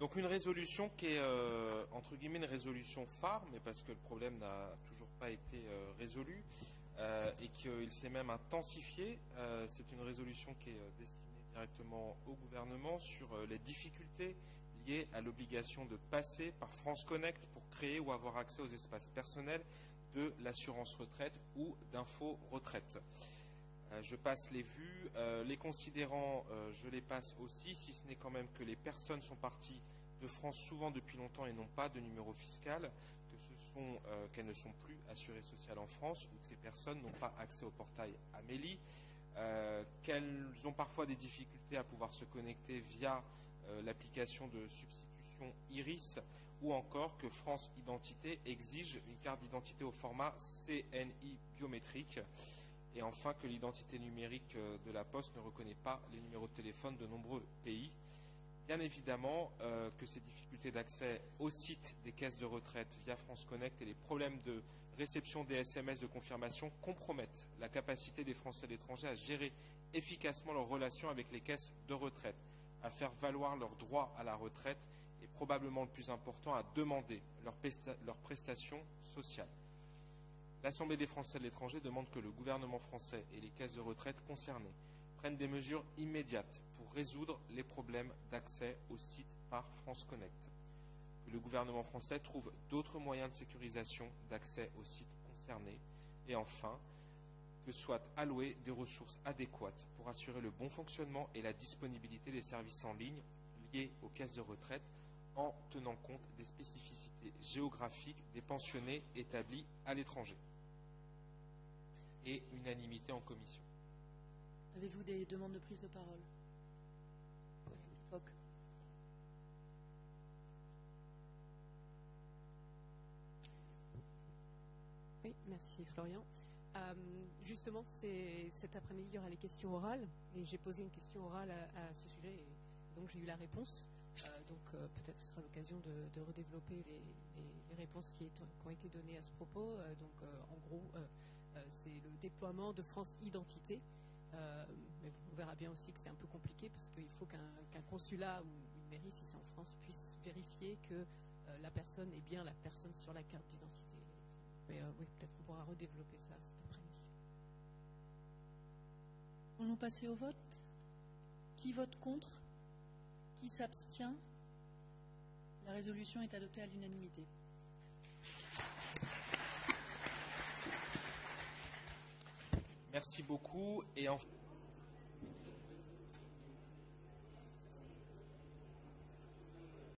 Donc une résolution qui est, entre guillemets, une résolution phare, mais parce que le problème n'a toujours pas été résolu et qu'il s'est même intensifié. C'est une résolution qui est destinée directement au gouvernement sur les difficultés liées à l'obligation de passer par France Connect pour créer ou avoir accès aux espaces personnels de l'assurance retraite ou d'info retraite. Je passe les vues, les considérants, je les passe aussi, si ce n'est quand même que les personnes sont parties de France souvent depuis longtemps et n'ont pas de numéro fiscal, qu'elles ne sont plus assurées sociales en France ou que ces personnes n'ont pas accès au portail Amélie, qu'elles ont parfois des difficultés à pouvoir se connecter via l'application de substitution Iris ou encore que France Identité exige une carte d'identité au format CNI biométrique. Et enfin, que l'identité numérique de la Poste ne reconnaît pas les numéros de téléphone de nombreux pays. Bien évidemment que ces difficultés d'accès au site des caisses de retraite via France Connect et les problèmes de réception des SMS de confirmation compromettent la capacité des Français de l'étranger à gérer efficacement leurs relations avec les caisses de retraite, à faire valoir leurs droits à la retraite et probablement le plus important, à demander leurs prestations sociales. L'Assemblée des Français de l'étranger demande que le gouvernement français et les caisses de retraite concernées prennent des mesures immédiates pour résoudre les problèmes d'accès au site par France Connect. Que le gouvernement français trouve d'autres moyens de sécurisation d'accès au site concerné. Et enfin, que soient allouées des ressources adéquates pour assurer le bon fonctionnement et la disponibilité des services en ligne liés aux caisses de retraite en tenant compte des spécificités géographiques des pensionnés établis à l'étranger. Et unanimité en commission. Avez-vous des demandes de prise de parole? Foc. Oui, merci Florian. Justement, cet après-midi, il y aura les questions orales et j'ai posé une question orale à ce sujet et donc j'ai eu la réponse. Peut-être que ce sera l'occasion de redévelopper les réponses qui ont été données à ce propos. En gros, c'est le déploiement de France Identité. Mais on verra bien aussi que c'est un peu compliqué parce qu'il faut qu'un consulat ou une mairie, si c'est en France, puisse vérifier que la personne est bien la personne sur la carte d'identité. Mais oui, peut-être qu'on pourra redévelopper ça cet après-midi. Allons-nous passer au vote? Qui vote contre? Qui s'abstient? La résolution est adoptée à l'unanimité. Merci beaucoup. Et enfin...